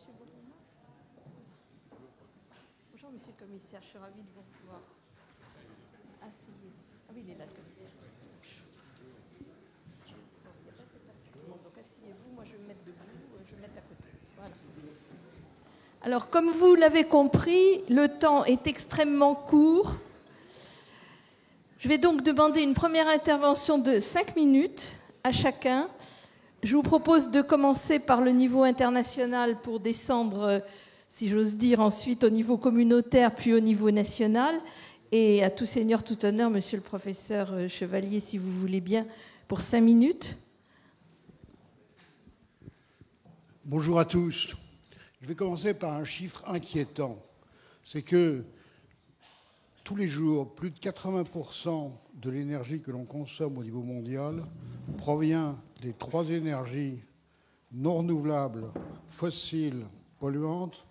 Monsieur Bourgoin. Bonjour, monsieur le commissaire, je suis ravie de vous revoir. Asseyez-vous. Ah oui, il est là, le commissaire. Donc asseyez-vous, moi je vais me mettre debout, je vais me mettre à côté. Voilà. Alors, comme vous l'avez compris, le temps est extrêmement court. Je vais donc demander une première intervention de 5 minutes à chacun. Je vous propose de commencer par le niveau international pour descendre, si j'ose dire, ensuite au niveau communautaire, puis au niveau national. Et à tout seigneur, tout honneur, monsieur le professeur Chevalier, si vous voulez bien, pour 5 minutes. Bonjour à tous. Je vais commencer par un chiffre inquiétant. C'est que tous les jours, plus de 80% de l'énergie que l'on consomme au niveau mondial provient des 3 énergies non renouvelables, fossiles, polluantes,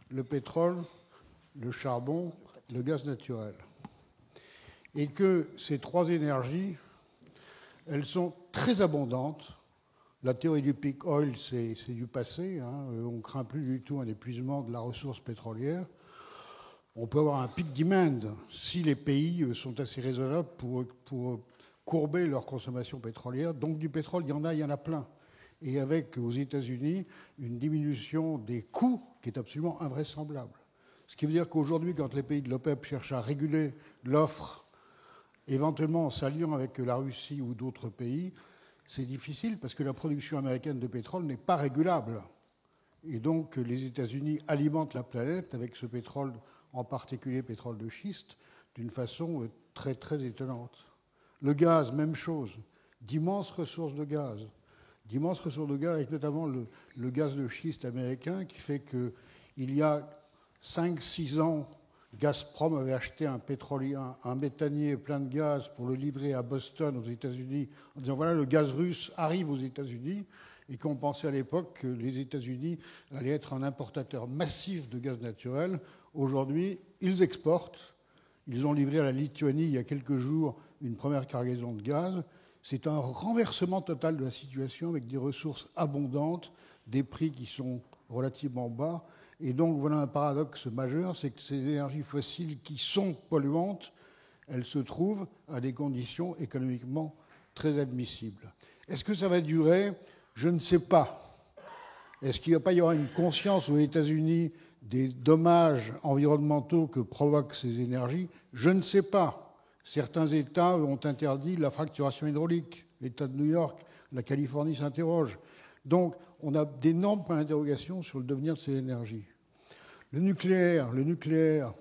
le pétrole, le charbon, le gaz naturel. Et que ces 3 énergies, elles sont très abondantes. La théorie du peak oil, c'est du passé. On ne craint plus du tout un épuisement de la ressource pétrolière. On peut avoir un peak demand si les pays sont assez raisonnables pour courber leur consommation pétrolière. Donc du pétrole, il y en a plein. Et avec, aux États-Unis, une diminution des coûts qui est absolument invraisemblable. Ce qui veut dire qu'aujourd'hui, quand les pays de l'OPEP cherchent à réguler l'offre, éventuellement en s'alliant avec la Russie ou d'autres pays, c'est difficile parce que la production américaine de pétrole n'est pas régulable. Et donc les États-Unis alimentent la planète avec ce pétrole, en particulier pétrole de schiste, d'une façon très très étonnante. Le gaz, même chose, d'immenses ressources de gaz avec notamment le gaz de schiste américain qui fait qu'il y a 5-6 ans, Gazprom avait acheté un méthanier plein de gaz pour le livrer à Boston, aux États-Unis, en disant voilà, le gaz russe arrive aux États-Unis, et qu'on pensait à l'époque que les États-Unis allaient être un importateur massif de gaz naturel. Aujourd'hui, ils exportent. Ils ont livré à la Lituanie il y a quelques jours une première cargaison de gaz. C'est un renversement total de la situation avec des ressources abondantes, des prix qui sont relativement bas. Et donc voilà un paradoxe majeur, c'est que ces énergies fossiles qui sont polluantes, elles se trouvent à des conditions économiquement très admissibles. Est-ce que ça va durer ? Je ne sais pas. Est-ce qu'il ne va pas y avoir une conscience aux États-Unis des dommages environnementaux que provoquent ces énergies ? Je ne sais pas. Certains États ont interdit la fracturation hydraulique. L'État de New York, la Californie s'interroge. Donc, on a d'énormes points d'interrogation sur le devenir de ces énergies. Le nucléaire,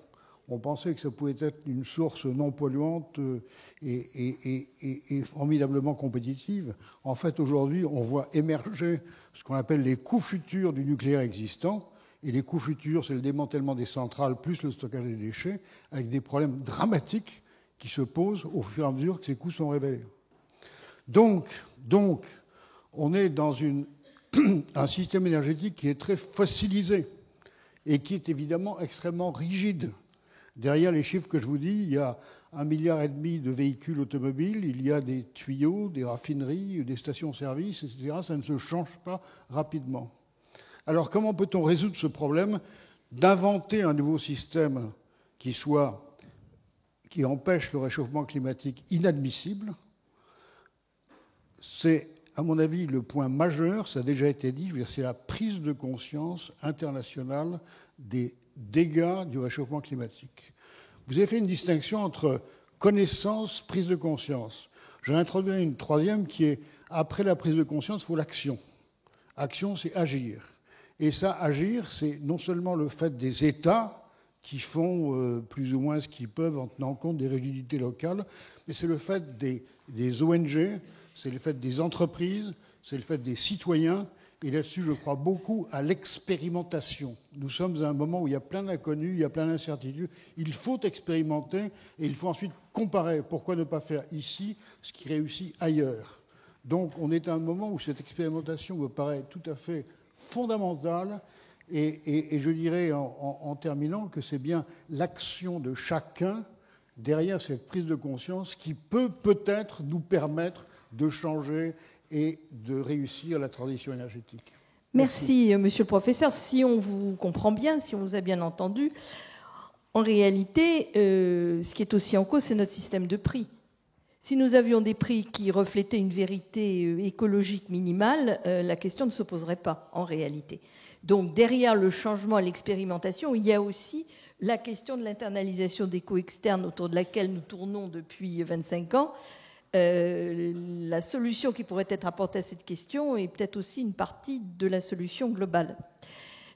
on pensait que ça pouvait être une source non polluante et formidablement compétitive. En fait, aujourd'hui, on voit émerger ce qu'on appelle les coûts futurs du nucléaire existant. Et les coûts futurs, c'est le démantèlement des centrales plus le stockage des déchets, avec des problèmes dramatiques qui se posent au fur et à mesure que ces coûts sont révélés. Donc on est dans un système énergétique qui est très fossilisé et qui est évidemment extrêmement rigide. Derrière les chiffres que je vous dis, il y a 1,5 milliard de véhicules automobiles, il y a des tuyaux, des raffineries, des stations-service, etc. Ça ne se change pas rapidement. Alors comment peut-on résoudre ce problème d'inventer un nouveau système qui empêche le réchauffement climatique inadmissible ? C'est, à mon avis, le point majeur, ça a déjà été dit, c'est la prise de conscience internationale des dégâts du réchauffement climatique. Vous avez fait une distinction entre connaissance, prise de conscience. J'en introduis une troisième qui est, après la prise de conscience, il faut l'action. Action, c'est agir. Et ça, agir, c'est non seulement le fait des États qui font plus ou moins ce qu'ils peuvent en tenant compte des rigidités locales, mais c'est le fait des ONG, c'est le fait des entreprises, c'est le fait des citoyens. Et là-dessus, je crois beaucoup à l'expérimentation. Nous sommes à un moment où il y a plein d'inconnus, il y a plein d'incertitudes. Il faut expérimenter et il faut ensuite comparer. Pourquoi ne pas faire ici ce qui réussit ailleurs ? Donc on est à un moment où cette expérimentation me paraît tout à fait fondamentale et je dirais en terminant que c'est bien l'action de chacun derrière cette prise de conscience qui peut-être nous permettre de changer et de réussir la transition énergétique. Merci, monsieur le professeur. Si on vous comprend bien, si on vous a bien entendu, en réalité, ce qui est aussi en cause, c'est notre système de prix. Si nous avions des prix qui reflétaient une vérité écologique minimale, la question ne se poserait pas, en réalité. Donc, derrière le changement et l'expérimentation, il y a aussi la question de l'internalisation des coûts externes autour de laquelle nous tournons depuis 25 ans. La solution qui pourrait être apportée à cette question est peut-être aussi une partie de la solution globale.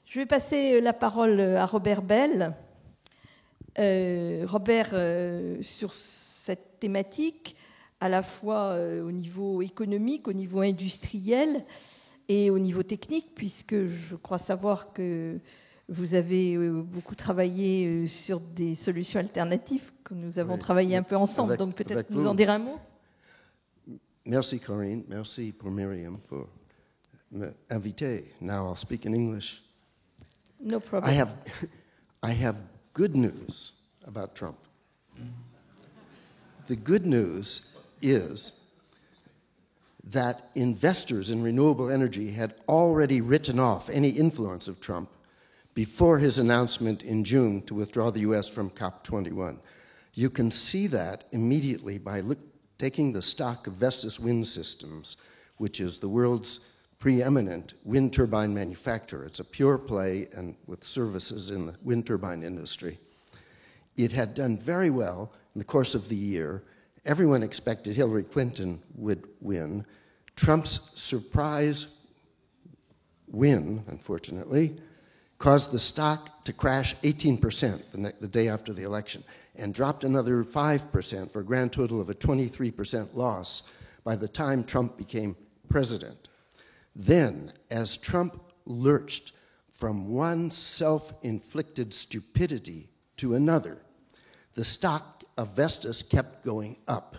Je vais passer la parole à Robert Bell. Robert, sur cette thématique, à la fois au niveau économique, au niveau industriel et au niveau technique, puisque je crois savoir que vous avez beaucoup travaillé sur des solutions alternatives, que nous avons travaillé un peu ensemble, donc peut-être nous en dire un mot. Merci Corinne, merci pour Myriam pour m'inviter. Now I'll speak in English. No problem. I have good news about Trump. The good news is that investors in renewable energy had already written off any influence of Trump before his announcement in June to withdraw the U.S. from COP21. You can see that immediately by taking the stock of Vestas Wind Systems, which is the world's preeminent wind turbine manufacturer. It's a pure play and with services in the wind turbine industry. It had done very well in the course of the year. Everyone expected Hillary Clinton would win. Trump's surprise win, unfortunately, caused the stock to crash 18% the day after the election and dropped another 5% for a grand total of a 23% loss by the time Trump became president. Then, as Trump lurched from one self-inflicted stupidity to another, the stock of Vestas kept going up.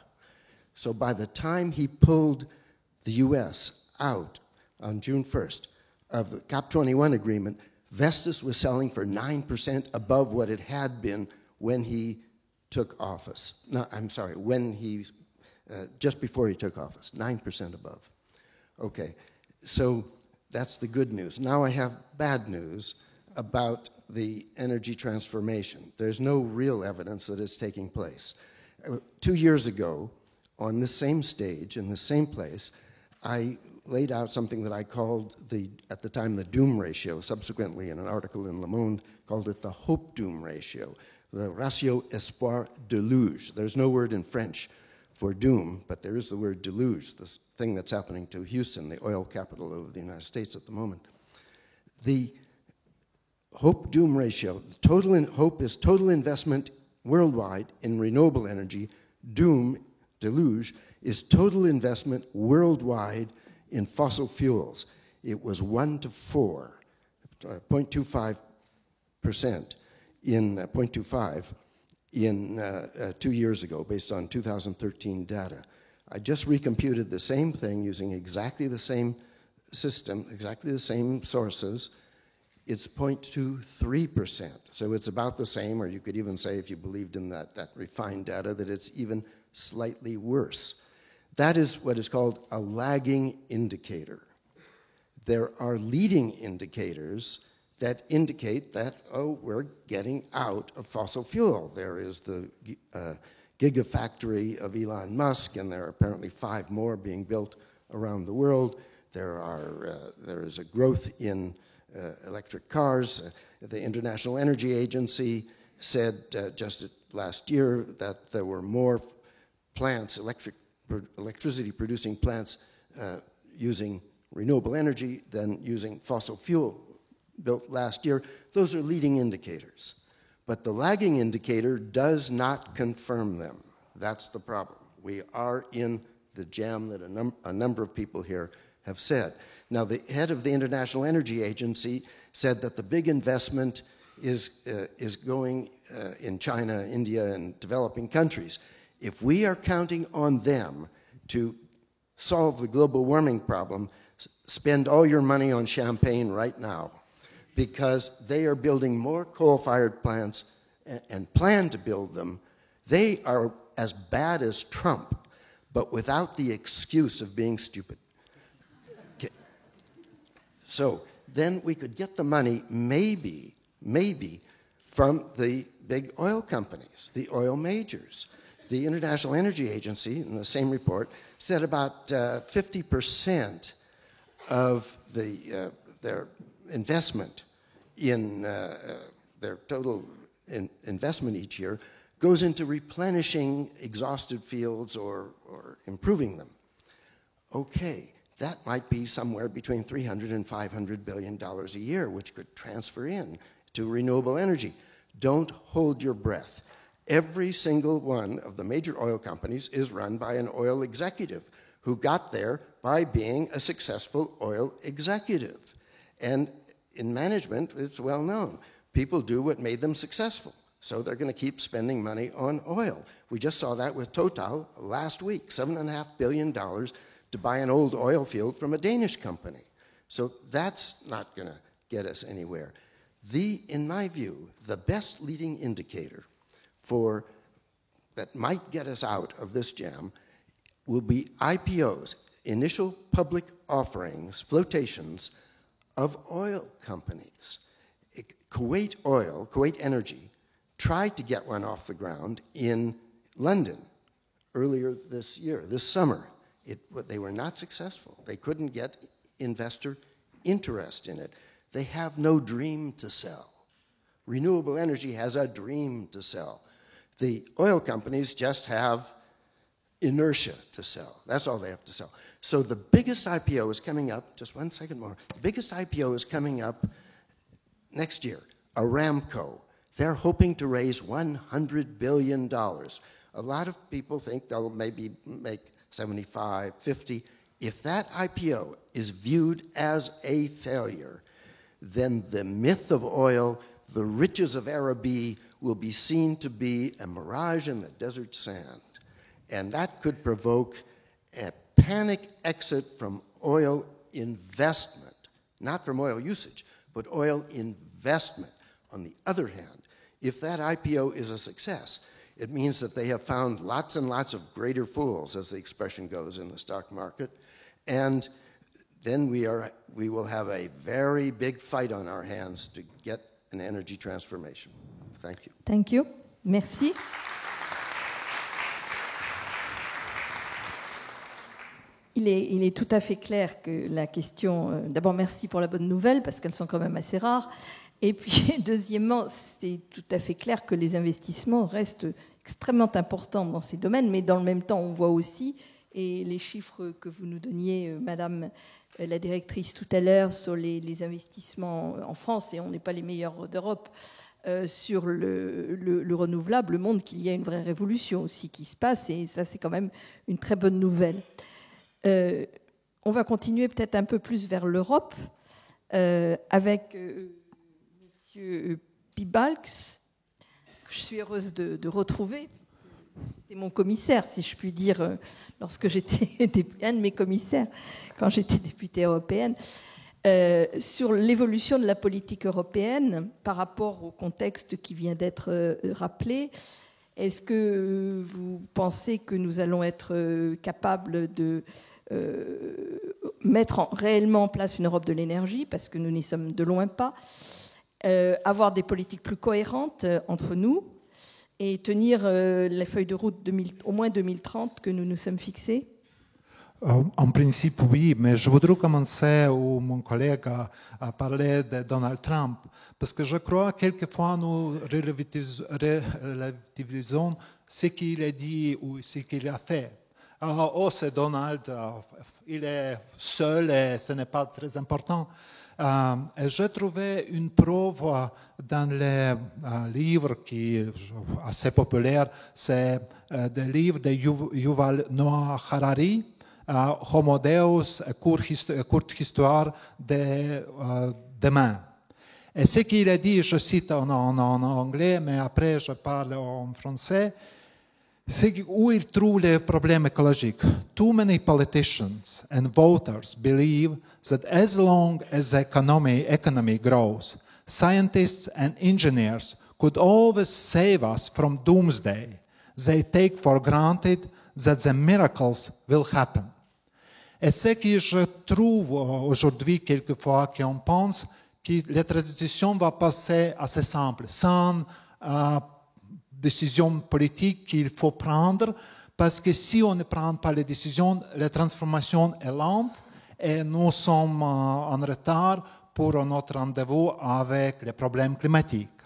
So by the time he pulled the U.S. out on June 1st of the COP21 agreement, Vestas was selling for 9% above what it had been when he took office. No, I'm sorry, when he, just before he took office, 9% above. Okay, so that's the good news. Now I have bad news about the energy transformation. There's no real evidence that it's taking place. 2 years ago, on this same stage, in the same place, I laid out something that I called, at the time, the doom ratio. Subsequently, in an article in Le Monde, called it the hope-doom ratio, the ratio espoir-deluge. There's no word in French for doom, but there is the word deluge, the thing that's happening to Houston, the oil capital of the United States at the moment. The hope-doom ratio, hope is total investment worldwide in renewable energy. Doom, deluge, is total investment worldwide in fossil fuels. It was 1 to 4, 0.25% in 0.25 in 2 years ago, based on 2013 data. I just recomputed the same thing using exactly the same system, exactly the same sources. It's 0.23%. So it's about the same, or you could even say, if you believed in that refined data, that it's even slightly worse. That is what is called a lagging indicator. There are leading indicators that indicate that, oh, we're getting out of fossil fuel. There is the gigafactory of Elon Musk, and there are apparently 5 more being built around the world. There is a growth in electric cars. The International Energy Agency said just last year that there were more plants, electricity producing plants using renewable energy than using fossil fuel built last year. Those are leading indicators. But the lagging indicator does not confirm them. That's the problem. We are in the jam that a number of people here have said. Now, the head of the International Energy Agency said that the big investment is going in China, India, and developing countries. If we are counting on them to solve the global warming problem, spend all your money on champagne right now, because they are building more coal-fired plants and plan to build them. They are as bad as Trump, but without the excuse of being stupid. Okay. So then we could get the money maybe from the big oil companies, the oil majors. The International Energy Agency, in the same report, said about 50% of their investment in their total investment each year goes into replenishing exhausted fields or improving them. Okay, that might be somewhere between $300 and $500 billion a year, which could transfer in to renewable energy. Don't hold your breath. Every single one of the major oil companies is run by an oil executive who got there by being a successful oil executive. And in management, it's well known. People do what made them successful. So they're going to keep spending money on oil. We just saw that with Total last week, $7.5 billion to buy an old oil field from a Danish company. So that's not going to get us anywhere. In my view, the best leading indicator that might get us out of this jam will be IPOs, initial public offerings, flotations of oil companies. Kuwait Oil, Kuwait Energy, tried to get one off the ground in London earlier this year, this summer. They were not successful. They couldn't get investor interest in it. They have no dream to sell. Renewable energy has a dream to sell. The oil companies just have inertia to sell. That's all they have to sell. So the biggest IPO is coming up, just 1 second more. The biggest IPO is coming up next year, Aramco. They're hoping to raise $100 billion. A lot of people think they'll maybe make 75, 50. If that IPO is viewed as a failure, then the myth of oil, the riches of Araby, will be seen to be a mirage in the desert sand. And that could provoke a panic exit from oil investment, not from oil usage, but oil investment. On the other hand, if that IPO is a success, it means that they have found lots and lots of greater fools, as the expression goes in the stock market, and then we will have a very big fight on our hands to get an energy transformation. Thank you. Thank you. Merci. Il est tout à fait clair que la question... D'abord, merci pour la bonne nouvelle, parce qu'elles sont quand même assez rares. Et puis, deuxièmement, c'est tout à fait clair que les investissements restent extrêmement importants dans ces domaines, mais dans le même temps, on voit aussi, et les chiffres que vous nous donniez, Madame la directrice, tout à l'heure, sur les investissements en France, et on n'est pas les meilleurs d'Europe, sur le renouvelable, montre qu'il y a une vraie révolution aussi qui se passe, et ça, c'est quand même une très bonne nouvelle. On va continuer peut-être un peu plus vers l'Europe, avec M. Piebalgs, que je suis heureuse de retrouver. C'était mon commissaire, si je puis dire, lorsque j'étais un de mes commissaires, quand j'étais députée européenne, sur l'évolution de la politique européenne par rapport au contexte qui vient d'être rappelé. Est-ce que vous pensez que nous allons être capables de mettre réellement en place une Europe de l'énergie, parce que nous n'y sommes de loin pas, avoir des politiques plus cohérentes entre nous et tenir les feuilles de route au moins 2030 que nous nous sommes fixées? En principe, oui, mais je voudrais commencer où mon collègue a parlé de Donald Trump, parce que je crois que quelquefois nous relativisons ce qu'il a dit ou ce qu'il a fait. Oh, c'est Donald, il est seul et ce n'est pas très important. Et j'ai trouvé une preuve dans les livres qui est assez populaire, c'est des livres de Yuval Noah Harari, Homo Deus, courte histoire de demain. Et ce qu'il a dit, je cite en anglais, mais après je parle en français, c'est où il trouve les problèmes écologiques. Too many politicians and voters believe that as long as the economy grows, scientists and engineers could always save us from doomsday. They take for granted that the miracles will happen. Et ce que je trouve aujourd'hui, quelquefois, qu'on pense que la transition va passer assez simple, sans décision politique qu'il faut prendre, parce que si on ne prend pas les décisions, la transformation est lente et nous sommes en retard pour notre rendez-vous avec les problèmes climatiques.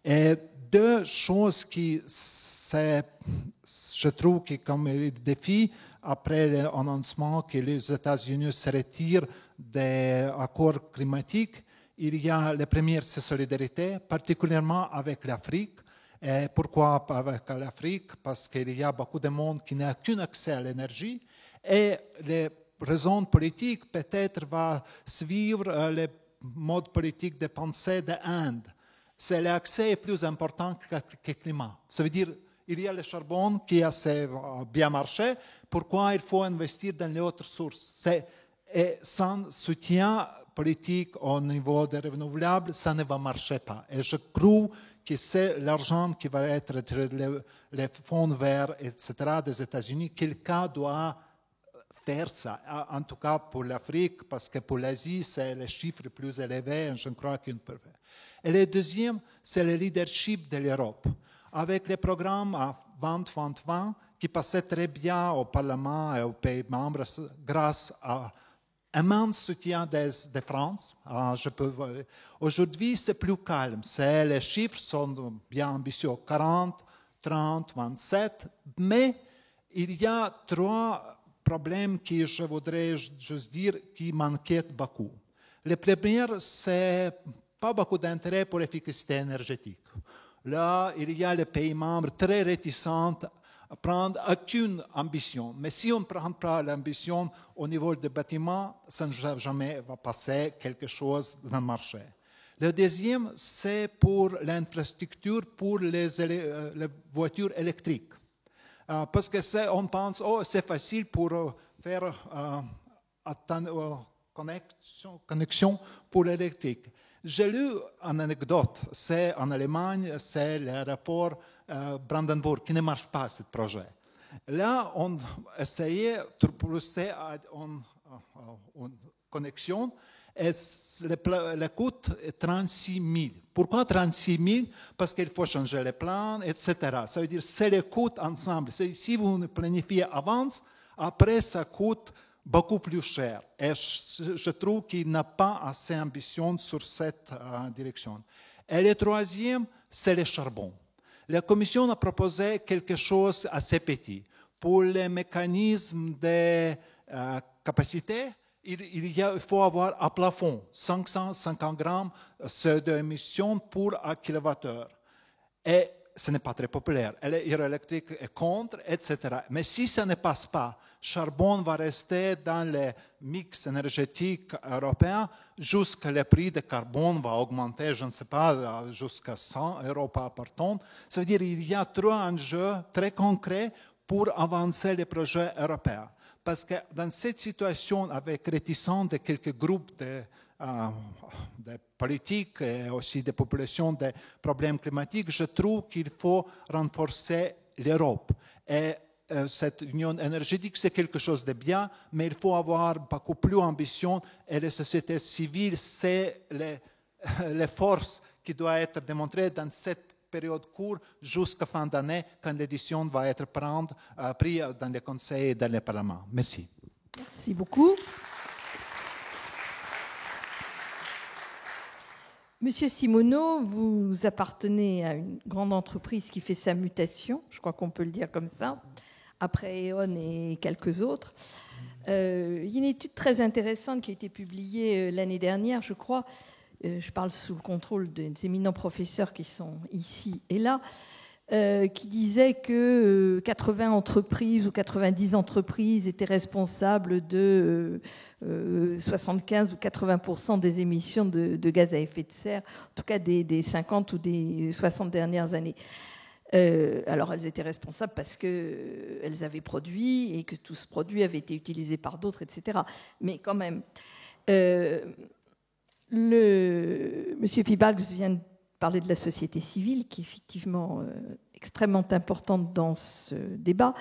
Et deux choses qui, je trouve, que comme défi, après l'annoncement que les États-Unis se retirent des accords climatiques, il y a la première, c'est solidarité, particulièrement avec l'Afrique. Et pourquoi avec l'Afrique? Parce qu'il y a beaucoup de monde qui n'a qu'un accès à l'énergie et les raisons politiques peut-être vont suivre le mode politique de pensée de l'Inde. C'est l'accès est plus important que le climat. Ça veut dire il y a le charbon qui a bien marché. Pourquoi il faut investir dans les autres sources? Et sans soutien politique au niveau des renouvelables, ça ne va marcher pas. Et je crois que c'est l'argent qui va être les fonds verts, etc., des États-Unis. Quelqu'un doit faire ça. En tout cas pour l'Afrique, parce que pour l'Asie, c'est les chiffres plus élevés. Je crois qu'on peut faire. Et le deuxième, c'est le leadership de l'Europe. Avec les programmes 20-20-20 qui passaient très bien au Parlement et aux pays membres grâce à immense soutien de France. Aujourd'hui, c'est plus calme. Les chiffres sont bien ambitieux, 40, 30, 27, mais il y a trois problèmes que je voudrais juste dire qui m'inquiètent beaucoup. Le premier, c'est pas beaucoup d'intérêt pour l'efficacité énergétique. Là, il y a les pays membres très réticents à prendre aucune ambition. Mais si on ne prend pas l'ambition au niveau des bâtiments, ça ne va jamais passer quelque chose dans le marché. Le deuxième, c'est pour l'infrastructure pour les voitures électriques. Parce qu'on pense, c'est facile pour faire connexion pour l'électrique. J'ai lu une anecdote, c'est en Allemagne, c'est l'aéroport Brandenburg qui ne marche pas, ce projet. Là, on essayait de pousser une connexion et le coût est 36 000. Pourquoi 36 000? Parce qu'il faut changer les plans, etc. Ça veut dire que c'est le coût ensemble. Si vous planifiez avant, après ça coûte beaucoup plus cher. Et je trouve qu'il n'a pas assez d'ambition sur cette direction. Et le troisième, c'est le charbon. La Commission a proposé quelque chose assez petit. Pour les mécanismes de capacité, il faut avoir un plafond, 550 grammes d'émissions pour 1 kWh. Et ce n'est pas très populaire. L'hydroélectrique est contre, etc. Mais si ça ne passe pas, charbon va rester dans le mix énergétique européen jusqu'à le prix de carbone va augmenter, je ne sais pas, jusqu'à 100 € par tonne. Ça veut dire qu'il y a trois enjeux très concrets pour avancer les projets européens. Parce que dans cette situation, avec réticence de quelques groupes de politiques et aussi des populations des problèmes climatiques, je trouve qu'il faut renforcer l'Europe. Et cette union énergétique, c'est quelque chose de bien, mais il faut avoir beaucoup plus d'ambition et les sociétés civiles, c'est les forces qui doivent être démontrées dans cette période courte jusqu'à fin d'année, quand l'édition va être prise dans les conseils et dans les parlements. Merci. Merci beaucoup. Monsieur Simoneau, vous appartenez à une grande entreprise qui fait sa mutation, je crois qu'on peut le dire comme ça, après E.ON et quelques autres. Il y a une étude très intéressante qui a été publiée l'année dernière, je crois. Je parle sous le contrôle des éminents professeurs qui sont ici et là, qui disait que 80 entreprises ou 90 entreprises étaient responsables de 75 ou 80% des émissions de gaz à effet de serre, en tout cas des 50 ou des 60 dernières années. Alors elles étaient responsables parce qu'elles avaient produit et que tout ce produit avait été utilisé par d'autres, etc. Mais quand même, Monsieur Piebalgs vient de parler de la société civile, qui est effectivement extrêmement importante dans ce débat,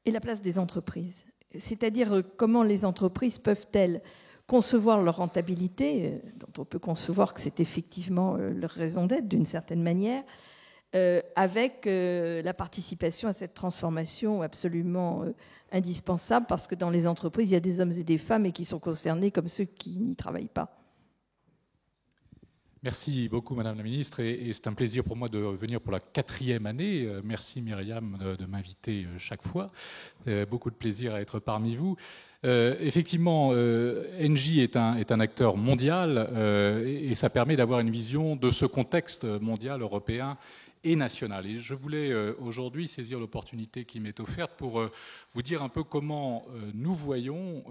et la place des entreprises. c'est-à-dire comment les entreprises peuvent-elles concevoir leur rentabilité, dont on peut concevoir que c'est effectivement leur raison d'être d'une certaine manière, avec la participation à cette transformation absolument indispensable, parce que dans les entreprises, il y a des hommes et des femmes et qui sont concernés comme ceux qui n'y travaillent pas. Merci beaucoup, Madame la Ministre, et c'est un plaisir pour moi de venir pour la 4e année. Merci, Myriam, de m'inviter chaque fois. Beaucoup de plaisir à être parmi vous. Effectivement, Engie est un acteur mondial et ça permet d'avoir une vision de ce contexte mondial, européen et national. Et je voulais aujourd'hui saisir l'opportunité qui m'est offerte pour vous dire un peu comment nous voyons,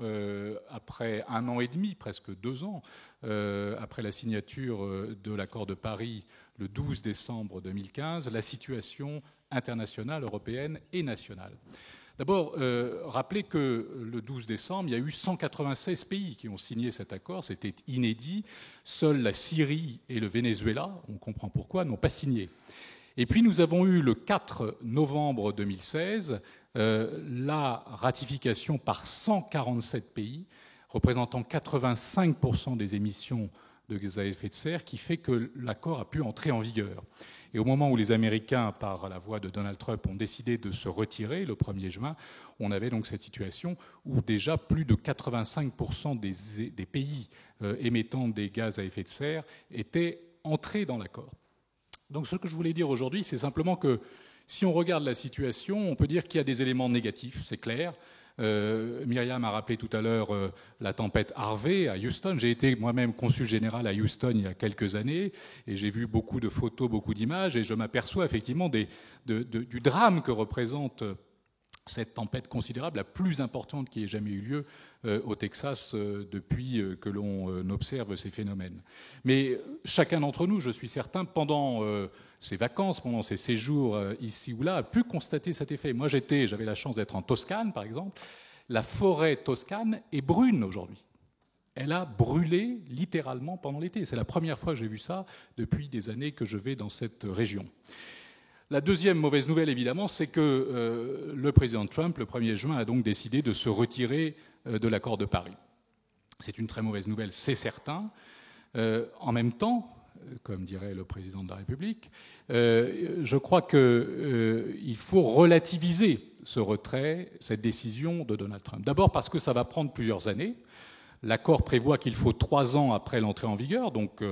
après 1 an et demi, presque 2 ans, après la signature de l'accord de Paris le 12 décembre 2015, la situation internationale, européenne et nationale. D'abord, rappelez que le 12 décembre, il y a eu 196 pays qui ont signé cet accord. C'était inédit. Seuls la Syrie et le Venezuela, on comprend pourquoi, n'ont pas signé. Et puis nous avons eu le 4 novembre 2016 la ratification par 147 pays, représentant 85% des émissions de gaz à effet de serre, qui fait que l'accord a pu entrer en vigueur. Et au moment où les Américains, par la voix de Donald Trump, ont décidé de se retirer le 1er juin, on avait donc cette situation où déjà plus de 85% des pays émettant des gaz à effet de serre étaient entrés dans l'accord. Donc ce que je voulais dire aujourd'hui, c'est simplement que si on regarde la situation, on peut dire qu'il y a des éléments négatifs, c'est clair. Myriam a rappelé tout à l'heure la tempête Harvey à Houston. J'ai été moi-même consul général à Houston il y a quelques années et j'ai vu beaucoup de photos, beaucoup d'images et je m'aperçois effectivement du drame que représente cette tempête considérable, la plus importante qui ait jamais eu lieu au Texas depuis que l'on observe ces phénomènes. Mais chacun d'entre nous, je suis certain, pendant ses vacances, pendant ses séjours ici ou là, a pu constater cet effet. Moi, j'avais la chance d'être en Toscane, par exemple. La forêt toscane est brune aujourd'hui. Elle a brûlé littéralement pendant l'été. C'est la première fois que j'ai vu ça depuis des années que je vais dans cette région. La deuxième mauvaise nouvelle, évidemment, c'est que le président Trump, le 1er juin, a donc décidé de se retirer de l'accord de Paris. C'est une très mauvaise nouvelle, c'est certain. En même temps, comme dirait le président de la République, je crois qu'il faut relativiser ce retrait, cette décision de Donald Trump. D'abord parce que ça va prendre plusieurs années. L'accord prévoit qu'il faut 3 ans après l'entrée en vigueur, donc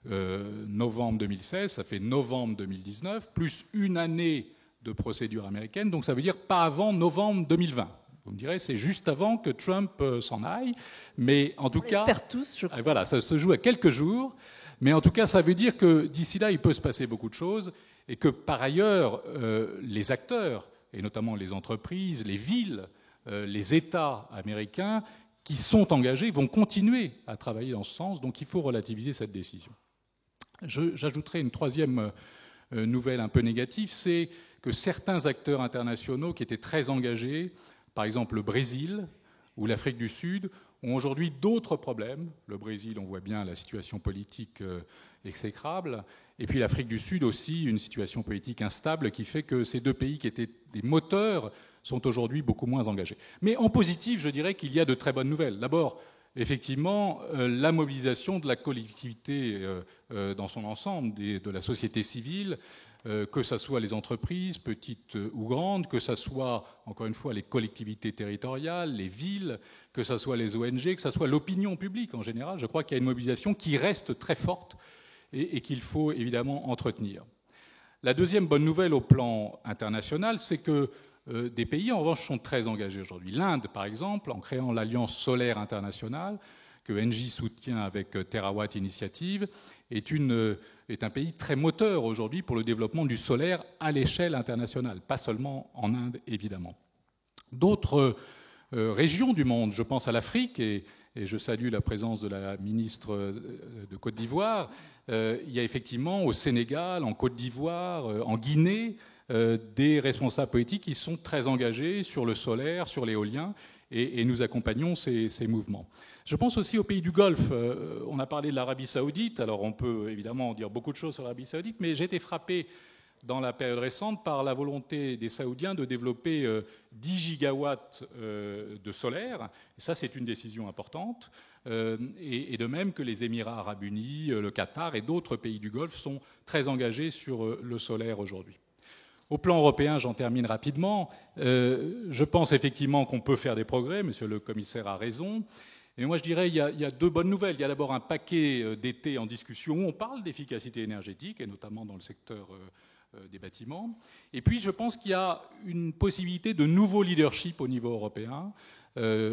novembre 2016, ça fait novembre 2019, plus 1 année de procédure américaine, donc ça veut dire pas avant novembre 2020. Vous me direz, c'est juste avant que Trump s'en aille, mais en tout cas... On l'espère tous, je crois. Voilà, ça se joue à quelques jours, mais en tout cas, ça veut dire que d'ici là, il peut se passer beaucoup de choses, et que par ailleurs, les acteurs, et notamment les entreprises, les villes, les États américains, qui sont engagés, vont continuer à travailler dans ce sens, donc il faut relativiser cette décision. J'ajouterai une troisième nouvelle un peu négative, c'est que certains acteurs internationaux qui étaient très engagés, par exemple le Brésil ou l'Afrique du Sud, ont aujourd'hui d'autres problèmes. Le Brésil, on voit bien la situation politique exécrable, et puis l'Afrique du Sud aussi, une situation politique instable qui fait que ces 2 pays qui étaient des moteurs sont aujourd'hui beaucoup moins engagés. Mais en positif, je dirais qu'il y a de très bonnes nouvelles. D'abord, effectivement, la mobilisation de la collectivité dans son ensemble, de la société civile, que ce soit les entreprises, petites ou grandes, que ce soit, encore une fois, les collectivités territoriales, les villes, que ce soit les ONG, que ce soit l'opinion publique en général. Je crois qu'il y a une mobilisation qui reste très forte et qu'il faut évidemment entretenir. La deuxième bonne nouvelle au plan international, c'est que des pays, en revanche, sont très engagés aujourd'hui. L'Inde, par exemple, en créant l'Alliance solaire internationale, que Engie soutient avec Terawatt Initiative, est un pays très moteur aujourd'hui pour le développement du solaire à l'échelle internationale, pas seulement en Inde, évidemment. D'autres régions du monde, je pense à l'Afrique, et je salue la présence de la ministre de Côte d'Ivoire, il y a effectivement au Sénégal, en Côte d'Ivoire, en Guinée, des responsables politiques qui sont très engagés sur le solaire, sur l'éolien, et nous accompagnons ces mouvements. Je pense aussi aux pays du Golfe. On a parlé de l'Arabie saoudite, alors on peut évidemment dire beaucoup de choses sur l'Arabie saoudite, mais j'ai été frappé dans la période récente par la volonté des Saoudiens de développer 10 gigawatts de solaire. Et ça, c'est une décision importante. Et de même que les Émirats arabes unis, le Qatar et d'autres pays du Golfe sont très engagés sur le solaire aujourd'hui. Au plan européen, j'en termine rapidement. Je pense effectivement qu'on peut faire des progrès. Monsieur le commissaire a raison. Et moi, je dirais qu'il y a deux bonnes nouvelles. Il y a d'abord un paquet d'été en discussion où on parle d'efficacité énergétique, et notamment dans le secteur des bâtiments. Et puis, je pense qu'il y a une possibilité de nouveau leadership au niveau européen.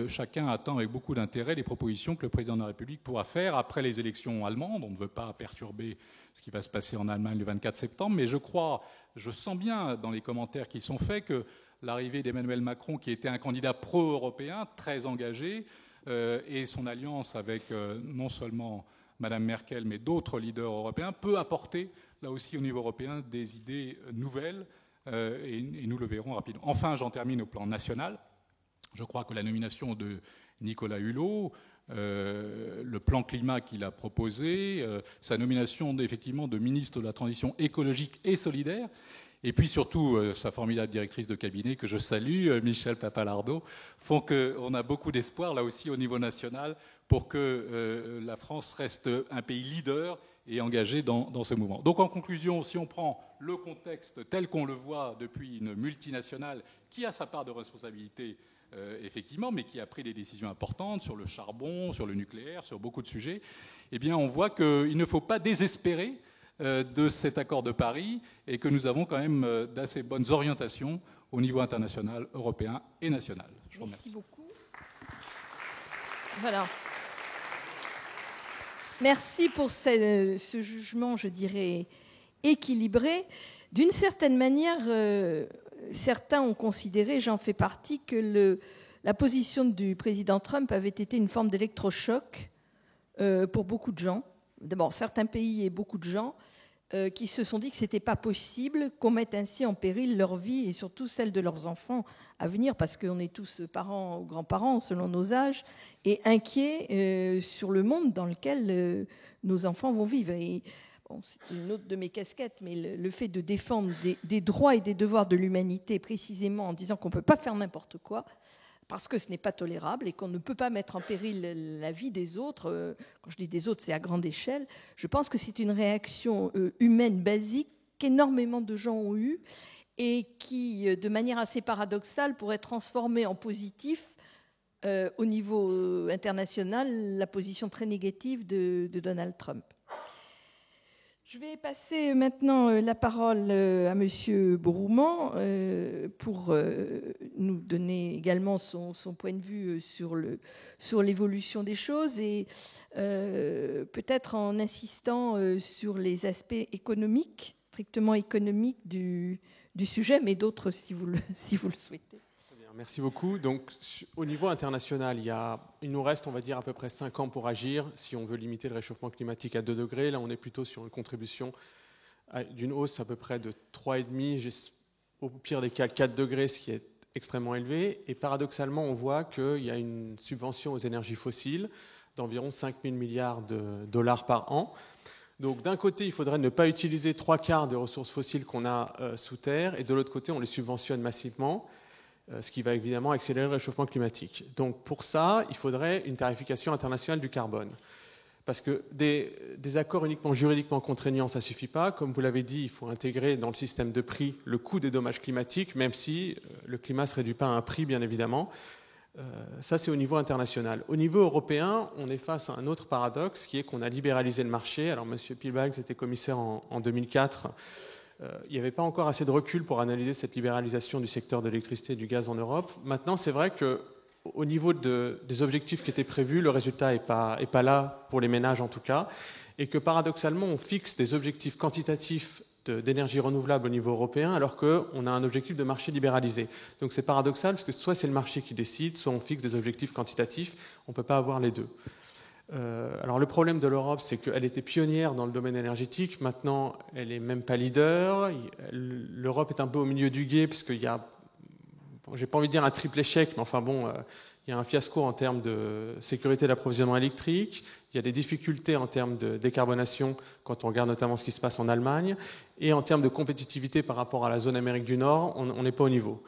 Chacun attend avec beaucoup d'intérêt les propositions que le président de la République pourra faire après les élections allemandes. On ne veut pas perturber ce qui va se passer en Allemagne le 24 septembre, mais je sens bien dans les commentaires qui sont faits que l'arrivée d'Emmanuel Macron, qui était un candidat pro-européen, très engagé, et son alliance avec non seulement Mme Merkel, mais d'autres leaders européens, peut apporter, là aussi au niveau européen, des idées nouvelles, et nous le verrons rapidement. Enfin, j'en termine au plan national. Je crois que la nomination de Nicolas Hulot, le plan climat qu'il a proposé, sa nomination effectivement de ministre de la Transition écologique et solidaire, et puis surtout sa formidable directrice de cabinet que je salue, Michel Papalardo, font qu'on a beaucoup d'espoir là aussi au niveau national pour que la France reste un pays leader et engagé dans ce mouvement. Donc en conclusion, si on prend le contexte tel qu'on le voit depuis une multinationale qui a sa part de responsabilité effectivement, mais qui a pris des décisions importantes sur le charbon, sur le nucléaire, sur beaucoup de sujets, eh bien on voit qu'il ne faut pas désespérer de cet accord de Paris et que nous avons quand même d'assez bonnes orientations au niveau international, européen et national. Je vous remercie. Merci beaucoup. Voilà. Merci pour ce jugement, je dirais, équilibré. D'une certaine manière, certains ont considéré, j'en fais partie, que la position du président Trump avait été une forme d'électrochoc pour beaucoup de gens. D'abord, certains pays et beaucoup de gens qui se sont dit que ce n'était pas possible qu'on mette ainsi en péril leur vie et surtout celle de leurs enfants à venir, parce qu'on est tous parents ou grands-parents selon nos âges, et inquiets sur le monde dans lequel nos enfants vont vivre. Et, bon, c'est une autre de mes casquettes, mais le fait de défendre des droits et des devoirs de l'humanité précisément en disant qu'on ne peut pas faire n'importe quoi, parce que ce n'est pas tolérable et qu'on ne peut pas mettre en péril la vie des autres. Quand je dis des autres, c'est à grande échelle. Je pense que c'est une réaction humaine basique qu'énormément de gens ont eue et qui, de manière assez paradoxale, pourrait transformer en positif, au niveau international, la position très négative de Donald Trump. Je vais passer maintenant la parole à M. Bourrouman pour nous donner également son point de vue sur l'évolution des choses et peut-être en insistant sur les aspects économiques, strictement économiques du sujet, mais d'autres si vous le souhaitez. Merci beaucoup. Donc, au niveau international, il nous reste, on va dire, à peu près 5 ans pour agir si on veut limiter le réchauffement climatique à 2 degrés. Là, on est plutôt sur une contribution d'une hausse à peu près de 3,5, au pire des cas 4 degrés, ce qui est extrêmement élevé. Et paradoxalement, on voit qu'il y a une subvention aux énergies fossiles d'environ 5 000 milliards de dollars par an. Donc d'un côté, il faudrait ne pas utiliser 3/4 des ressources fossiles qu'on a sous terre, et de l'autre côté, on les subventionne massivement, ce qui va évidemment accélérer le réchauffement climatique. Donc pour ça, il faudrait une tarification internationale du carbone. Parce que des accords uniquement juridiquement contraignants, ça ne suffit pas. Comme vous l'avez dit, il faut intégrer dans le système de prix le coût des dommages climatiques, même si le climat ne se réduit pas à un prix, bien évidemment. Ça, c'est au niveau international. Au niveau européen, on est face à un autre paradoxe, qui est qu'on a libéralisé le marché. Alors, M. Piebalgs était commissaire en 2004. Il n'y avait pas encore assez de recul pour analyser cette libéralisation du secteur de l'électricité et du gaz en Europe. Maintenant, c'est vrai qu'au niveau des objectifs qui étaient prévus, le résultat n'est pas là, pour les ménages en tout cas, et que paradoxalement, on fixe des objectifs quantitatifs d'énergie renouvelable au niveau européen, alors qu'on a un objectif de marché libéralisé. Donc c'est paradoxal, parce que soit c'est le marché qui décide, soit on fixe des objectifs quantitatifs, on ne peut pas avoir les deux. Alors le problème de l'Europe, c'est qu'elle était pionnière dans le domaine énergétique, maintenant elle n'est même pas leader. L'Europe est un peu au milieu du gué, puisqu'il y a j'ai pas envie de dire un triple échec, mais enfin bon, il y a un fiasco en termes de sécurité d'approvisionnement électrique, il y a des difficultés en termes de décarbonation quand on regarde notamment ce qui se passe en Allemagne, et en termes de compétitivité par rapport à la zone Amérique du Nord, on n'est pas au niveau.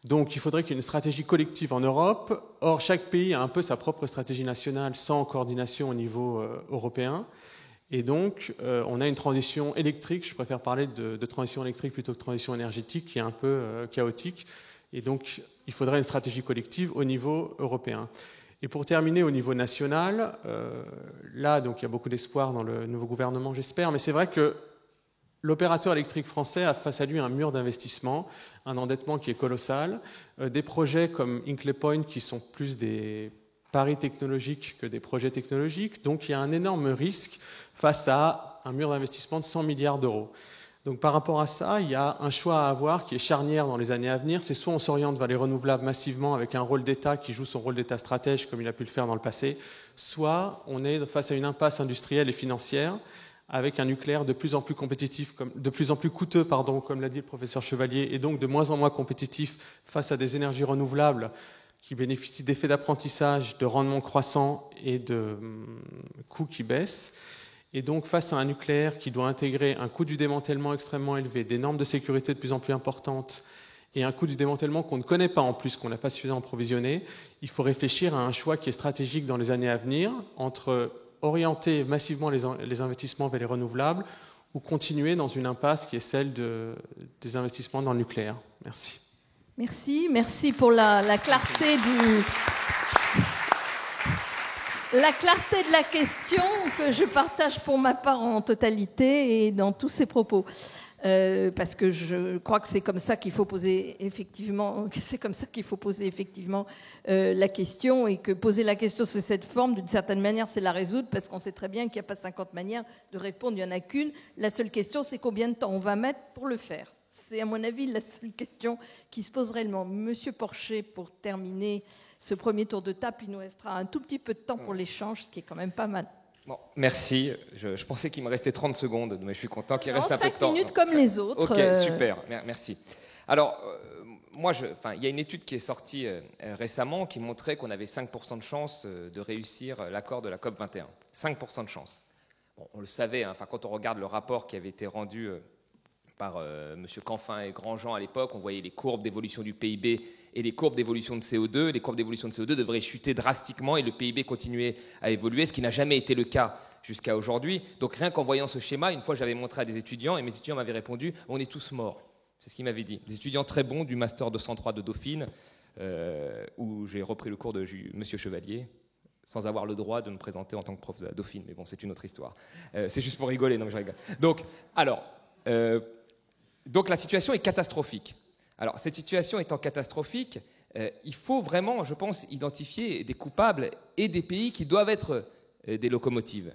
Donc il faudrait qu'il y ait une stratégie collective en Europe. Or, chaque pays a un peu sa propre stratégie nationale sans coordination au niveau européen. Et donc, on a une transition électrique, je préfère parler de transition électrique plutôt que de transition énergétique, qui est un peu chaotique. Et donc, il faudrait une stratégie collective au niveau européen. Et pour terminer, au niveau national, là, donc, il y a beaucoup d'espoir dans le nouveau gouvernement, j'espère, mais c'est vrai que l'opérateur électrique français a face à lui un mur d'investissement, un endettement qui est colossal, des projets comme Hinkley Point qui sont plus des paris technologiques que des projets technologiques. Donc il y a un énorme risque face à un mur d'investissement de 100 milliards d'euros. Donc par rapport à ça, il y a un choix à avoir qui est charnière dans les années à venir. C'est soit on s'oriente vers les renouvelables massivement avec un rôle d'État qui joue son rôle d'État stratège comme il a pu le faire dans le passé, soit on est face à une impasse industrielle et financière avec un nucléaire de plus en plus compétitif, de plus en plus coûteux, comme l'a dit le professeur Chevalier, et donc de moins en moins compétitif face à des énergies renouvelables qui bénéficient d'effets d'apprentissage, de rendements croissants et de coûts qui baissent. Et donc face à un nucléaire qui doit intégrer un coût du démantèlement extrêmement élevé, des normes de sécurité de plus en plus importantes, et un coût du démantèlement qu'on ne connaît pas en plus, qu'on n'a pas suffisamment provisionné, il faut réfléchir à un choix qui est stratégique dans les années à venir, entre orienter massivement les investissements vers les renouvelables ou continuer dans une impasse qui est celle des investissements dans le nucléaire. Merci. Merci pour la clarté la clarté de la question que je partage pour ma part en totalité et dans tous ses propos. Parce que je crois que c'est comme ça qu'il faut poser effectivement, la question, et que poser la question sous cette forme, d'une certaine manière, c'est la résoudre, parce qu'on sait très bien qu'il n'y a pas 50 manières de répondre, il n'y en a qu'une. La seule question, c'est combien de temps on va mettre pour le faire. C'est, à mon avis, la seule question qui se pose réellement. Monsieur Porcher, pour terminer ce premier tour de table, il nous restera un tout petit peu de temps pour l'échange, ce qui est quand même pas mal. Bon, merci. Je pensais qu'il me restait 30 secondes, mais je suis content qu'il reste un peu de temps. 5 minutes comme les autres. Ok, super, merci. Alors, il y a une étude qui est sortie récemment qui montrait qu'on avait 5% de chance de réussir l'accord de la COP21. 5% de chance. Bon, on le savait, quand on regarde le rapport qui avait été rendu par M. Canfin et Grandjean à l'époque, on voyait les courbes d'évolution du PIB et les courbes d'évolution de CO2. Les courbes d'évolution de CO2 devraient chuter drastiquement et le PIB continuer à évoluer, ce qui n'a jamais été le cas jusqu'à aujourd'hui. Donc rien qu'en voyant ce schéma, une fois j'avais montré à des étudiants et mes étudiants m'avaient répondu « on est tous morts ». C'est ce qu'ils m'avaient dit. Des étudiants très bons du Master 203 de Dauphine, où j'ai repris le cours de M. Chevalier, sans avoir le droit de me présenter en tant que prof de la Dauphine. Mais bon, c'est une autre histoire. C'est juste pour rigoler, donc je rigole. Donc la situation est catastrophique. Alors cette situation étant catastrophique, il faut vraiment, je pense, identifier des coupables et des pays qui doivent être des locomotives.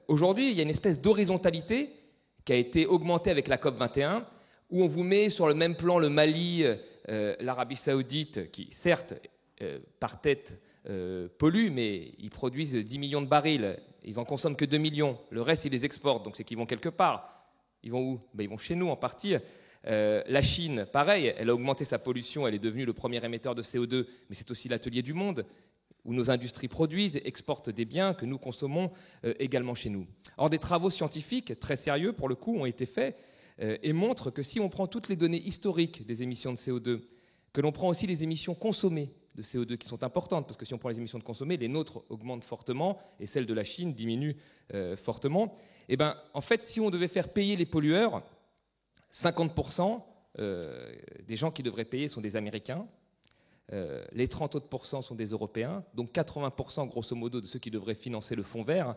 Aujourd'hui, il y a une espèce d'horizontalité qui a été augmentée avec la COP21, où on vous met sur le même plan le Mali, l'Arabie Saoudite, qui certes, par tête, polluent, mais ils produisent 10 millions de barils, ils en consomment que 2 millions, le reste ils les exportent, donc c'est qu'ils vont quelque part. Ils vont où ? Ils vont chez nous en partie. La Chine, pareil, elle a augmenté sa pollution, elle est devenue le premier émetteur de CO2, mais c'est aussi l'atelier du monde, où nos industries produisent et exportent des biens que nous consommons également chez nous. Or, des travaux scientifiques très sérieux, pour le coup, ont été faits et montrent que si on prend toutes les données historiques des émissions de CO2, que l'on prend aussi les émissions consommées de CO2 qui sont importantes, parce que si on prend les émissions de consommées, les nôtres augmentent fortement et celles de la Chine diminuent fortement. Et bien, en fait, si on devait faire payer les pollueurs, 50% des gens qui devraient payer sont des Américains, les 30 autres % sont des Européens, donc 80% grosso modo de ceux qui devraient financer le fonds vert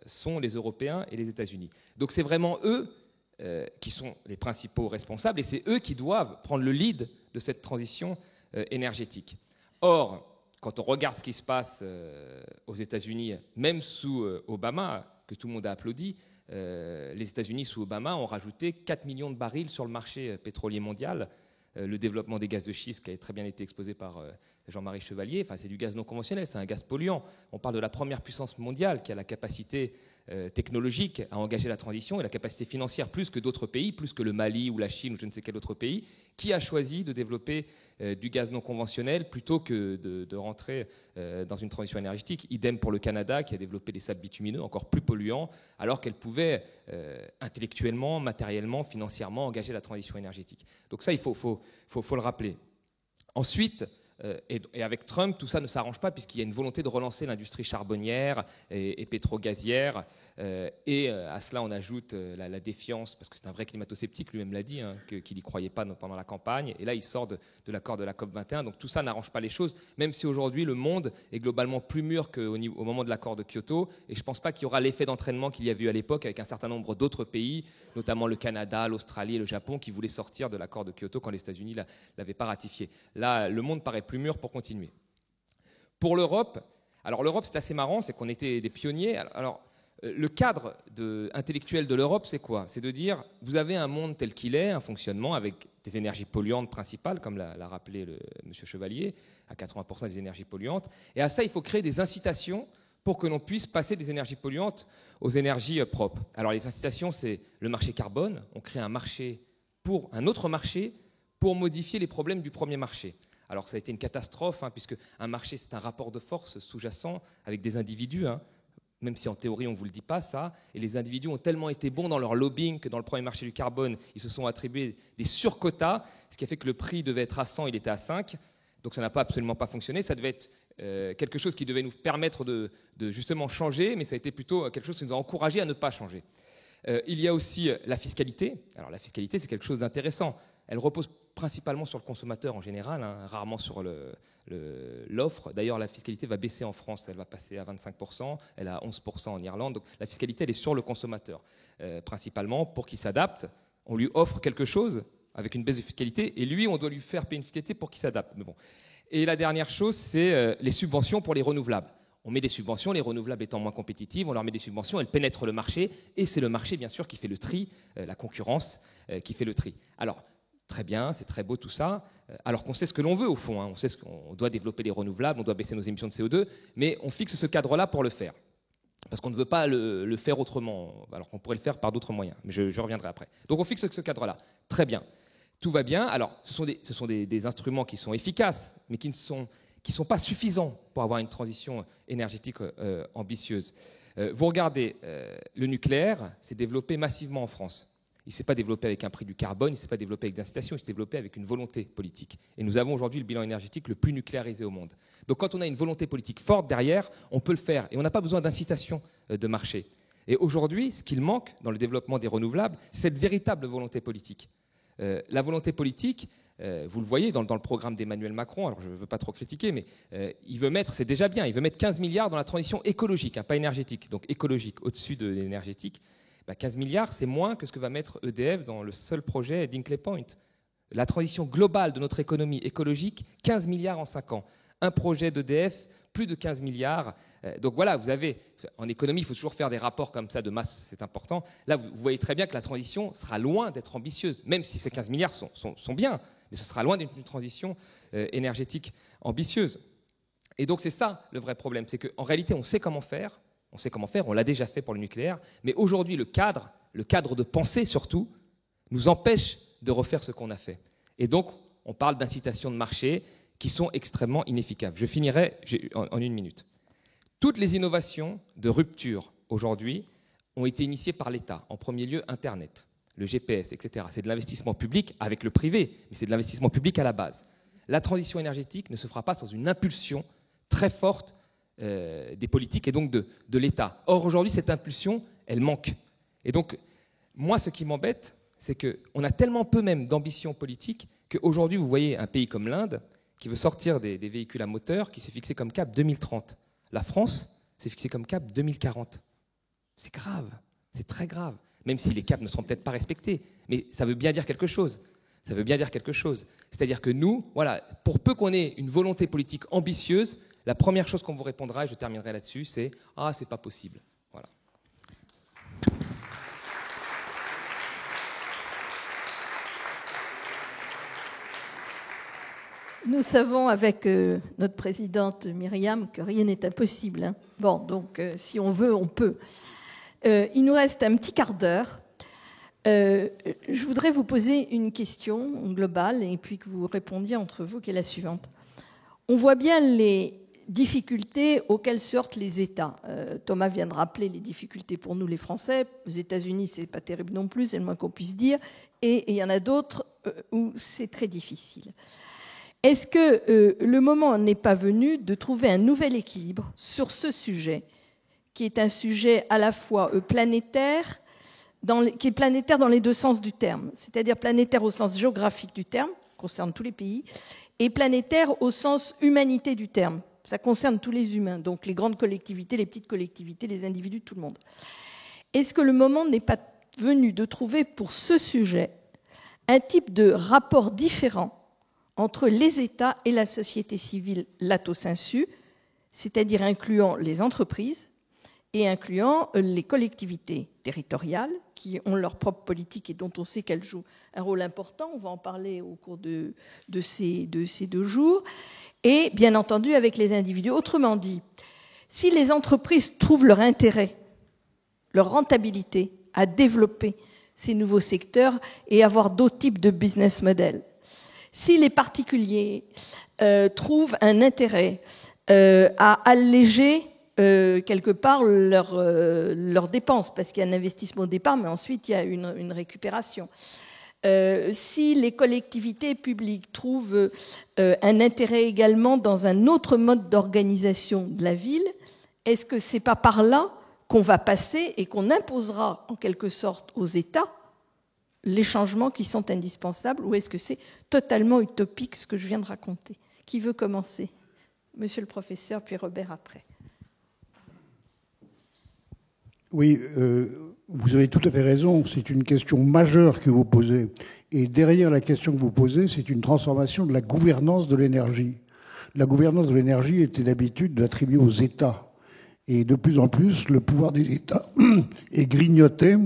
sont les Européens et les États-Unis. Donc c'est vraiment eux qui sont les principaux responsables et c'est eux qui doivent prendre le lead de cette transition énergétique. Or, quand on regarde ce qui se passe aux États-Unis, même sous Obama, que tout le monde a applaudi, les États-Unis sous Obama ont rajouté 4 millions de barils sur le marché pétrolier mondial. Le développement des gaz de schiste qui a très bien été exposé par Jean-Marie Chevalier, c'est du gaz non conventionnel, c'est un gaz polluant. On parle de la première puissance mondiale qui a la capacité technologique à engager la transition et la capacité financière plus que d'autres pays, plus que le Mali ou la Chine ou je ne sais quel autre pays, qui a choisi de développer du gaz non conventionnel plutôt que de rentrer dans une transition énergétique. Idem pour le Canada qui a développé des sables bitumineux encore plus polluants alors qu'elle pouvait intellectuellement, matériellement, financièrement engager la transition énergétique. Donc ça, il faut le rappeler. Ensuite, et avec Trump, tout ça ne s'arrange pas puisqu'il y a une volonté de relancer l'industrie charbonnière et pétro-gazière. Et à cela, on ajoute la défiance, parce que c'est un vrai climato-sceptique, lui-même l'a dit, qu'il n'y croyait pas pendant la campagne. Et là, il sort de l'accord de la COP21. Donc tout ça n'arrange pas les choses, même si aujourd'hui, le monde est globalement plus mûr qu'au moment de l'accord de Kyoto. Et je ne pense pas qu'il y aura l'effet d'entraînement qu'il y avait eu à l'époque avec un certain nombre d'autres pays, notamment le Canada, l'Australie et le Japon, qui voulaient sortir de l'accord de Kyoto quand les États-Unis ne l'avaient pas ratifié. Là, le monde paraît plus mûr pour continuer. Pour l'Europe, alors l'Europe, c'est assez marrant, c'est qu'on était des pionniers. Alors, le cadre intellectuel de l'Europe, c'est quoi? C'est de dire, vous avez un monde tel qu'il est, un fonctionnement avec des énergies polluantes principales, comme l'a rappelé M. Chevalier, à 80% des énergies polluantes. Et à ça, il faut créer des incitations pour que l'on puisse passer des énergies polluantes aux énergies propres. Alors les incitations, c'est le marché carbone. On crée un autre marché pour modifier les problèmes du premier marché. Alors ça a été une catastrophe, puisque un marché, c'est un rapport de force sous-jacent avec des individus, même si en théorie on ne vous le dit pas ça, et les individus ont tellement été bons dans leur lobbying que dans le premier marché du carbone, ils se sont attribués des surquotas, ce qui a fait que le prix devait être à 100, il était à 5, donc ça n'a absolument pas fonctionné, ça devait être quelque chose qui devait nous permettre de justement changer, mais ça a été plutôt quelque chose qui nous a encouragés à ne pas changer. Il y a aussi la fiscalité. Alors la fiscalité, c'est quelque chose d'intéressant. Elle repose principalement sur le consommateur en général, rarement sur l'offre. D'ailleurs, la fiscalité va baisser en France, elle va passer à 25%, elle est à 11% en Irlande. Donc la fiscalité, elle est sur le consommateur, principalement pour qu'il s'adapte. On lui offre quelque chose avec une baisse de fiscalité, et lui, on doit lui faire payer une fiscalité pour qu'il s'adapte. Mais bon. Et la dernière chose, c'est les subventions pour les renouvelables. On met des subventions, les renouvelables étant moins compétitives, on leur met des subventions, elles pénètrent le marché, et c'est le marché, bien sûr, qui fait le tri, la concurrence qui fait le tri. Alors, très bien, c'est très beau tout ça, alors qu'on sait ce que l'on veut au fond, on sait qu'on doit développer les renouvelables, on doit baisser nos émissions de CO2, mais on fixe ce cadre-là pour le faire. Parce qu'on ne veut pas le faire autrement, alors qu'on pourrait le faire par d'autres moyens, mais je reviendrai après. Donc on fixe ce cadre-là, très bien. Tout va bien, alors ce sont des instruments qui sont efficaces, mais qui ne sont pas suffisants pour avoir une transition énergétique ambitieuse. Vous regardez, le nucléaire s'est développé massivement en France. Il ne s'est pas développé avec un prix du carbone, il ne s'est pas développé avec d'incitation, il s'est développé avec une volonté politique. Et nous avons aujourd'hui le bilan énergétique le plus nucléarisé au monde. Donc quand on a une volonté politique forte derrière, on peut le faire. Et on n'a pas besoin d'incitation de marché. Et aujourd'hui, ce qu'il manque dans le développement des renouvelables, c'est cette véritable volonté politique. La volonté politique, vous le voyez dans le programme d'Emmanuel Macron, alors je ne veux pas trop critiquer, mais il veut mettre, c'est déjà bien, il veut mettre 15 milliards dans la transition écologique, pas énergétique, donc écologique, au-dessus de l'énergétique. 15 milliards, c'est moins que ce que va mettre EDF dans le seul projet d'Hinkley Point. La transition globale de notre économie écologique, 15 milliards en 5 ans. Un projet d'EDF, plus de 15 milliards. Donc voilà, vous avez, en économie, il faut toujours faire des rapports comme ça de masse, c'est important. Là, vous voyez très bien que la transition sera loin d'être ambitieuse, même si ces 15 milliards sont bien, mais ce sera loin d'une transition énergétique ambitieuse. Et donc c'est ça le vrai problème, c'est qu'en réalité, on sait comment faire, on l'a déjà fait pour le nucléaire, mais aujourd'hui, le cadre de pensée surtout, nous empêche de refaire ce qu'on a fait. Et donc, on parle d'incitations de marché qui sont extrêmement inefficaces. Je finirai en 1 minute. Toutes les innovations de rupture aujourd'hui ont été initiées par l'État. En premier lieu, Internet, le GPS, etc. C'est de l'investissement public avec le privé, mais c'est de l'investissement public à la base. La transition énergétique ne se fera pas sans une impulsion très forte des politiques et donc de l'État. Or, aujourd'hui, cette impulsion, elle manque. Et donc, moi, ce qui m'embête, c'est qu'on a tellement peu même d'ambition politique qu'aujourd'hui, vous voyez un pays comme l'Inde qui veut sortir des véhicules à moteur, qui s'est fixé comme cap 2030. La France s'est fixé comme cap 2040. C'est grave, c'est très grave, même si les caps ne seront peut-être pas respectés. Mais ça veut bien dire quelque chose. Ça veut bien dire quelque chose. C'est-à-dire que nous, voilà, pour peu qu'on ait une volonté politique ambitieuse, la première chose qu'on vous répondra, et je terminerai là-dessus, c'est « Ah, c'est pas possible ». Voilà. Nous savons avec notre présidente Myriam que rien n'est impossible. Bon, donc si on veut, on peut. Il nous reste un petit quart d'heure. Je voudrais vous poser une question globale et puis que vous répondiez entre vous, qui est la suivante. On voit bien les difficultés auxquelles se heurtent les États. Thomas vient de rappeler les difficultés pour nous, les Français. Aux États-Unis, c'est pas terrible non plus, c'est le moins qu'on puisse dire. Et il y en a d'autres où c'est très difficile. Est-ce que le moment n'est pas venu de trouver un nouvel équilibre sur ce sujet, qui est un sujet à la fois planétaire, qui est planétaire dans les deux sens du terme, c'est-à-dire planétaire au sens géographique du terme, concerne tous les pays, et planétaire au sens humanité du terme. Ça concerne tous les humains, donc les grandes collectivités, les petites collectivités, les individus, tout le monde. Est-ce que le moment n'est pas venu de trouver pour ce sujet un type de rapport différent entre les États et la société civile lato sensu, c'est-à-dire incluant les entreprises et incluant les collectivités territoriales qui ont leur propre politique et dont on sait qu'elles jouent un rôle important, on va en parler au cours de ces 2 jours, et bien entendu avec les individus. Autrement dit, si les entreprises trouvent leur intérêt, leur rentabilité à développer ces nouveaux secteurs et avoir d'autres types de business models, si les particuliers trouvent un intérêt à alléger quelque part leurs dépenses, parce qu'il y a un investissement au départ, mais ensuite il y a une récupération. Si les collectivités publiques trouvent un intérêt également dans un autre mode d'organisation de la ville, est-ce que c'est pas par là qu'on va passer et qu'on imposera en quelque sorte aux États les changements qui sont indispensables, ou est-ce que c'est totalement utopique ce que je viens de raconter? Qui veut commencer? Monsieur le professeur, puis Robert après. Oui, vous avez tout à fait raison, c'est une question majeure que vous posez. Et derrière la question que vous posez, c'est une transformation de la gouvernance de l'énergie. La gouvernance de l'énergie était d'habitude d'attribuer aux États. Et de plus en plus, le pouvoir des États est grignoté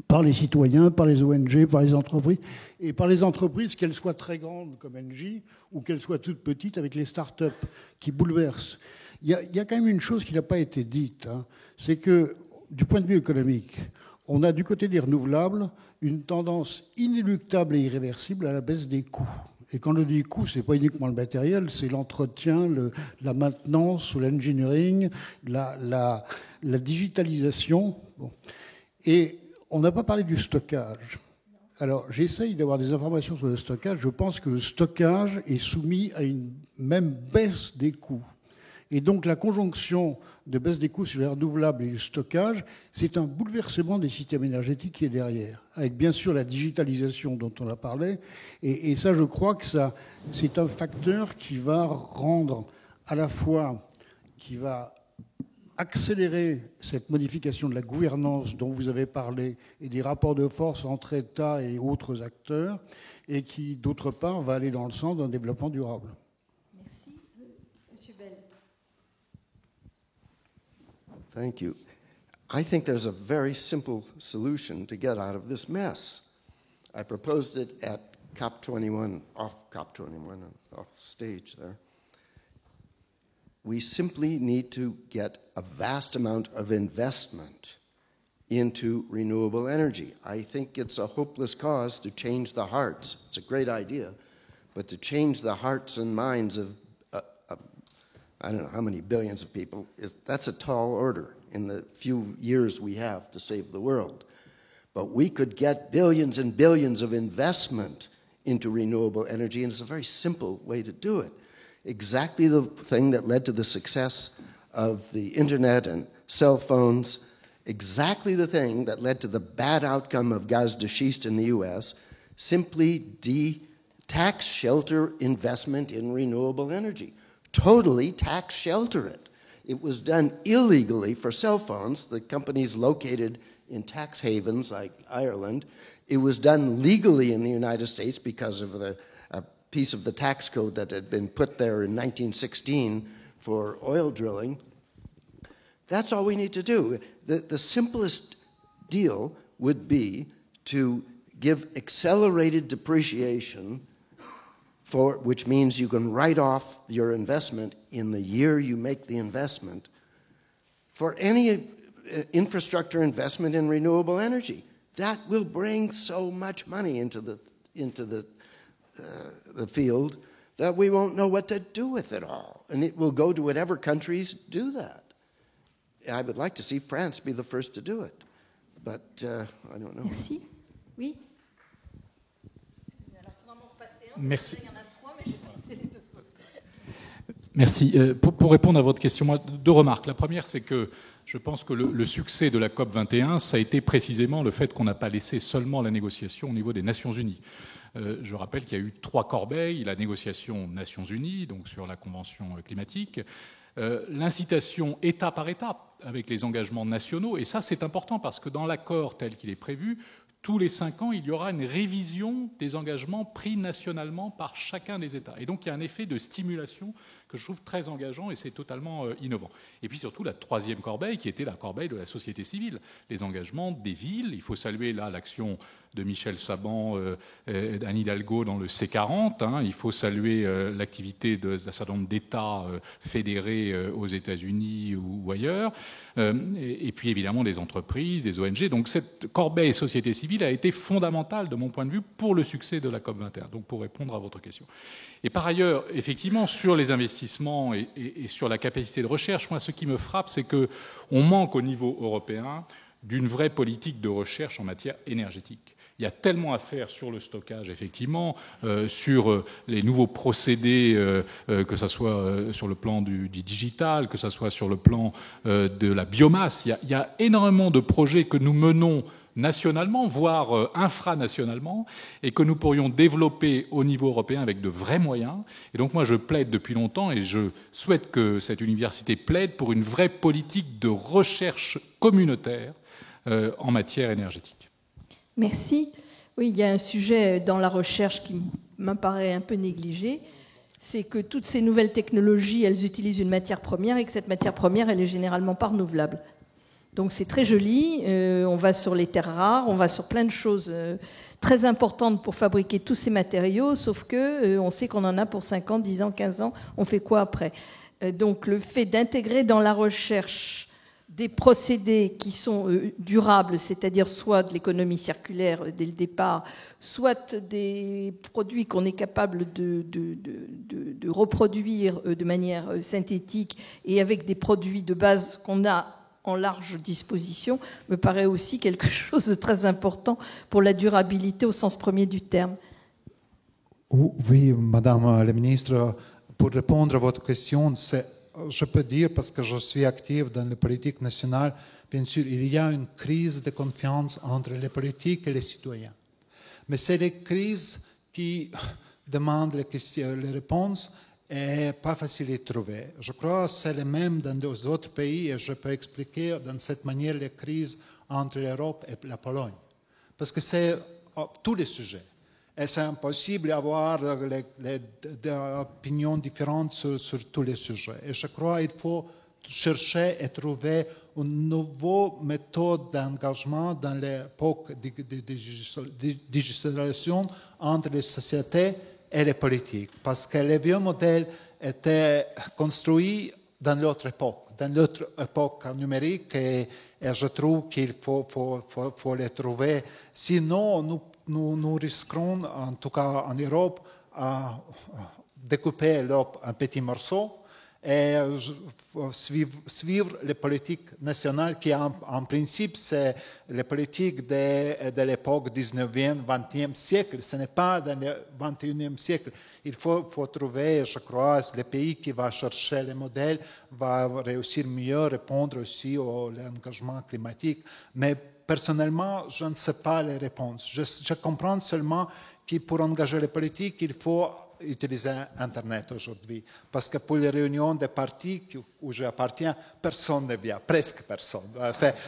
par les citoyens, par les ONG, par les entreprises, et par les entreprises, qu'elles soient très grandes comme Engie ou qu'elles soient toutes petites avec les start-up qui bouleversent. Il y a quand même une chose qui n'a pas été dite, hein, c'est que du point de vue économique, on a du côté des renouvelables une tendance inéluctable et irréversible à la baisse des coûts. Et quand je dis coûts, ce n'est pas uniquement le matériel, c'est l'entretien, la maintenance, l'engineering, la digitalisation. Bon. Et on n'a pas parlé du stockage. Alors, j'essaye d'avoir des informations sur le stockage. Je pense que le stockage est soumis à une même baisse des coûts. Et donc, la conjonction de baisse des coûts sur les renouvelables et le stockage, c'est un bouleversement des systèmes énergétiques qui est derrière, avec bien sûr la digitalisation dont on a parlé. Et ça, je crois que c'est un facteur qui va rendre à la fois, qui va accélérer cette modification de la gouvernance dont vous avez parlé et des rapports de force entre États et autres acteurs, et qui, d'autre part, va aller dans le sens d'un développement durable. Merci. Monsieur Bell. Thank you. I think there's a very simple solution to get out of this mess. I proposed it at COP21, off stage there. We simply need to get a vast amount of investment into renewable energy. I think it's a hopeless cause to change the hearts. It's a great idea, but to change the hearts and minds of, I don't know how many billions of people, that's a tall order in the few years we have to save the world. But we could get billions and billions of investment into renewable energy, and it's a very simple way to do it. Exactly the thing that led to the success of the internet and cell phones, exactly the thing that led to the bad outcome of gaz de schiste in the US, simply tax shelter investment in renewable energy. Totally tax shelter it. It was done illegally for cell phones, the companies located in tax havens like Ireland. It was done legally in the United States because of the piece of the tax code that had been put there in 1916 for oil drilling. That's all we need to do. The simplest deal would be to give accelerated depreciation, which means you can write off your investment in the year you make the investment, for any infrastructure investment in renewable energy. that will bring so much money into the field that we won't know what to do with it all. And it will go to whatever countries do that. I would like to see France be the first to do it, but I don't know. Merci. Oui. Merci. Merci. Pour répondre à votre question, moi, 2 remarques. La première, c'est que je pense que le succès de la COP 21, ça a été précisément le fait qu'on n'a pas laissé seulement la négociation au niveau des Nations Unies. Je rappelle qu'il y a eu 3 corbeilles, la négociation Nations Unies, donc sur la Convention climatique, l'incitation État par État avec les engagements nationaux, et ça c'est important parce que dans l'accord tel qu'il est prévu, tous les 5 ans, il y aura une révision des engagements pris nationalement par chacun des États. Et donc il y a un effet de stimulation que je trouve très engageant et c'est totalement innovant. Et puis surtout la 3e corbeille qui était la corbeille de la société civile, les engagements des villes. Il faut saluer là l'action de Michel Saban, d'Anne Hidalgo dans le C40. Hein. Il faut saluer l'activité d'un certain nombre d'États fédérés aux États-Unis ou ailleurs. Et puis évidemment des entreprises, des ONG. Donc cette corbeille société civile a été fondamentale de mon point de vue pour le succès de la COP21. Donc pour répondre à votre question. Et par ailleurs, effectivement, sur les investissements et sur la capacité de recherche, moi ce qui me frappe, c'est qu'on manque au niveau européen d'une vraie politique de recherche en matière énergétique. Il y a tellement à faire sur le stockage, effectivement, sur les nouveaux procédés, que ce soit sur le plan du digital, que ce soit sur le plan de la biomasse. Il y a énormément de projets que nous menons nationalement, voire infranationalement, et que nous pourrions développer au niveau européen avec de vrais moyens. Et donc moi, je plaide depuis longtemps, et je souhaite que cette université plaide pour une vraie politique de recherche communautaire en matière énergétique. Merci. Oui, il y a un sujet dans la recherche qui m'apparaît un peu négligé, c'est que toutes ces nouvelles technologies, elles utilisent une matière première et que cette matière première, elle est généralement pas renouvelable. Donc c'est très joli, on va sur les terres rares, on va sur plein de choses très importantes pour fabriquer tous ces matériaux, sauf que on sait qu'on en a pour 5 ans, 10 ans, 15 ans, on fait quoi après ? Donc le fait d'intégrer dans la recherche des procédés qui sont durables, c'est-à-dire soit de l'économie circulaire dès le départ, soit des produits qu'on est capable de reproduire de manière synthétique et avec des produits de base qu'on a en large disposition, me paraît aussi quelque chose de très important pour la durabilité au sens premier du terme. Oui, Madame la Ministre, pour répondre à votre question, je peux dire, parce que je suis actif dans la politique nationale, bien sûr, il y a une crise de confiance entre les politiques et les citoyens. Mais c'est des crises qui demandent les réponses et pas facile à trouver. Je crois que c'est le même dans d'autres pays et je peux expliquer dans cette manière les crises entre l'Europe et la Pologne. Parce que c'est tous les sujets. Et c'est impossible d'avoir des opinions différentes sur tous les sujets. Et je crois qu'il faut chercher et trouver une nouvelle méthode d'engagement dans l'époque de digitalisation entre les sociétés et les politiques. Parce que les vieux modèles étaient construits dans l'autre époque numérique et je trouve qu'il faut les trouver. Sinon, nous risquons, en tout cas en Europe, à découper l'Europe en petits morceaux et suivre les politiques nationales qui, en principe, c'est les politiques de l'époque 19e, 20e siècle. Ce n'est pas dans le 21e siècle. Il faut trouver, je crois, le pays qui va chercher les modèles va réussir mieux à répondre aussi à l'engagement climatique. Mais personnellement, je ne sais pas les réponses. Je comprends seulement que pour engager les politiques, il faut utiliser Internet aujourd'hui. Parce que pour les réunions des partis où j'appartiens, personne ne vient, presque personne.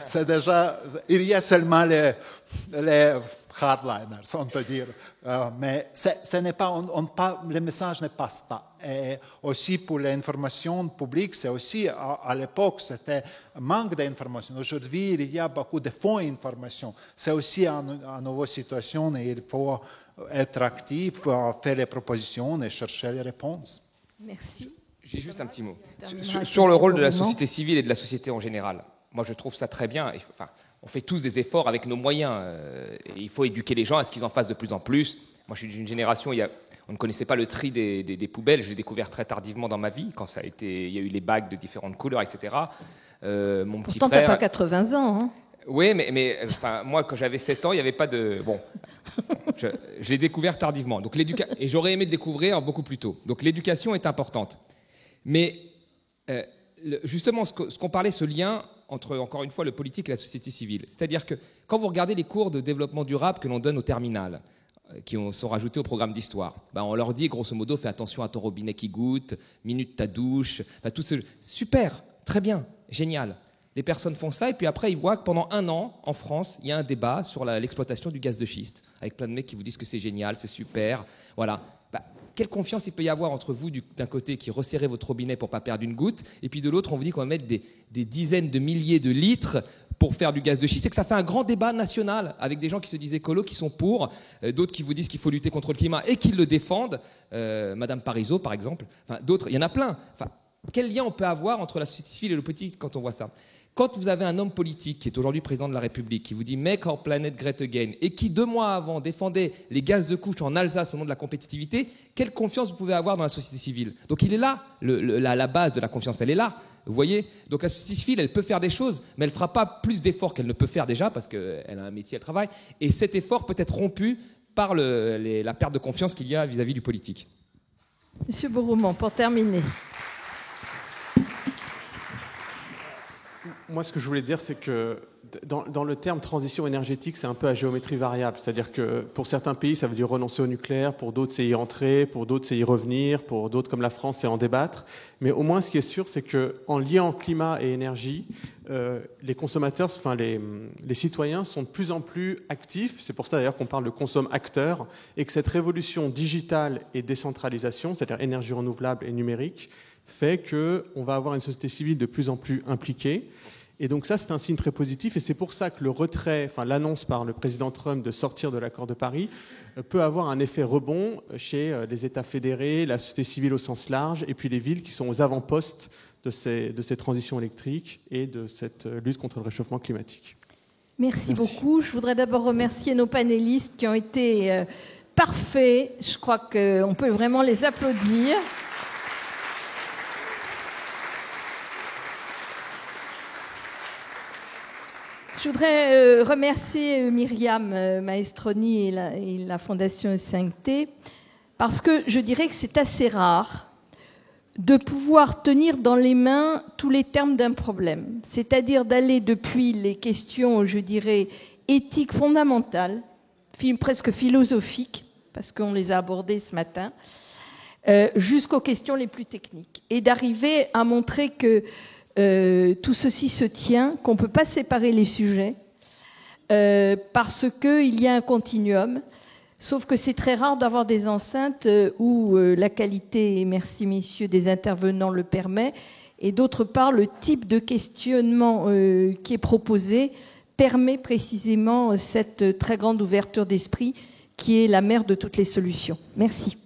C'est déjà, il y a seulement les hardliners, on peut dire. Mais ce n'est pas, le message ne passe pas. Et aussi pour l'information publique, c'est aussi, à l'époque, c'était un manque d'information. Aujourd'hui, il y a beaucoup de fonds d'information. C'est aussi une nouvelle situation et il faut être actif, faire les propositions et chercher les réponses. Merci. J'ai juste un petit mot. Sur le rôle de la société civile et de la société en général. moi je trouve ça très bien. On fait tous des efforts avec nos moyens. Et il faut éduquer les gens à ce qu'ils en fassent de plus en plus. Moi, je suis d'une génération, on ne connaissait pas le tri des poubelles. Je l'ai découvert très tardivement dans ma vie, quand il y a eu les bacs de différentes couleurs, etc. Mon petit Pourtant, frère... tu n'as pas 80 ans. Hein. Oui, mais moi, quand j'avais 7 ans, il n'y avait pas de... Bon, je l'ai découvert tardivement. Donc, et j'aurais aimé le découvrir beaucoup plus tôt. Donc, l'éducation est importante. Mais justement, ce qu'on parlait, ce lien entre, encore une fois, le politique et la société civile. C'est-à-dire que quand vous regardez les cours de développement durable que l'on donne au terminal, qui sont rajoutés au programme d'histoire, on leur dit, grosso modo, fais attention à ton robinet qui goutte, minute ta douche, tout ce... Super, très bien, génial. Les personnes font ça et puis après ils voient que pendant 1 an, en France, il y a un débat sur l'exploitation du gaz de schiste, avec plein de mecs qui vous disent que c'est génial, c'est super, voilà. Quelle confiance il peut y avoir entre vous, d'un côté, qui resserrez votre robinet pour ne pas perdre une goutte, et puis de l'autre, on vous dit qu'on va mettre des dizaines de milliers de litres pour faire du gaz de schiste. C'est que ça fait un grand débat national, avec des gens qui se disent écolos, qui sont pour, d'autres qui vous disent qu'il faut lutter contre le climat et qui le défendent, Madame Parizeau, par exemple, d'autres, il y en a plein. Quel lien on peut avoir entre la société civile et le politique quand on voit ça ? Quand vous avez un homme politique qui est aujourd'hui président de la République, qui vous dit « Make our planet great again » et qui 2 mois avant défendait les gaz de couche en Alsace au nom de la compétitivité, quelle confiance vous pouvez avoir dans la société civile ? Donc il est là, la base de la confiance, elle est là. Vous voyez ? Donc la société civile, elle peut faire des choses, mais elle ne fera pas plus d'efforts qu'elle ne peut faire déjà, parce qu'elle a un métier, elle travaille. Et cet effort peut être rompu par la perte de confiance qu'il y a vis-à-vis du politique. Monsieur Beauroman, pour terminer. Moi, ce que je voulais dire, c'est que dans le terme transition énergétique, c'est un peu à géométrie variable. C'est-à-dire que pour certains pays, ça veut dire renoncer au nucléaire, pour d'autres, c'est y entrer, pour d'autres, c'est y revenir, pour d'autres, comme la France, c'est en débattre. Mais au moins, ce qui est sûr, c'est qu'en liant climat et énergie, les consommateurs, les citoyens sont de plus en plus actifs. C'est pour ça, d'ailleurs, qu'on parle de consomme-acteur, et que cette révolution digitale et décentralisation, c'est-à-dire énergie renouvelable et numérique, fait qu'on va avoir une société civile de plus en plus impliquée. Et donc ça, c'est un signe très positif. Et c'est pour ça que le retrait, l'annonce par le président Trump de sortir de l'accord de Paris peut avoir un effet rebond chez les États fédérés, la société civile au sens large, et puis les villes qui sont aux avant-postes de ces transitions électriques et de cette lutte contre le réchauffement climatique. Merci beaucoup. Je voudrais d'abord remercier nos panélistes qui ont été parfaits. Je crois qu'on peut vraiment les applaudir. Je voudrais remercier Myriam Maestroni et la Fondation E5T parce que je dirais que c'est assez rare de pouvoir tenir dans les mains tous les termes d'un problème, c'est-à-dire d'aller depuis les questions, je dirais, éthiques fondamentales, presque philosophiques, parce qu'on les a abordées ce matin, jusqu'aux questions les plus techniques, et d'arriver à montrer que tout ceci se tient, qu'on ne peut pas séparer les sujets parce qu'il y a un continuum, sauf que c'est très rare d'avoir des enceintes où la qualité, merci messieurs, des intervenants le permet, et d'autre part, le type de questionnement qui est proposé permet précisément cette très grande ouverture d'esprit qui est la mère de toutes les solutions. Merci.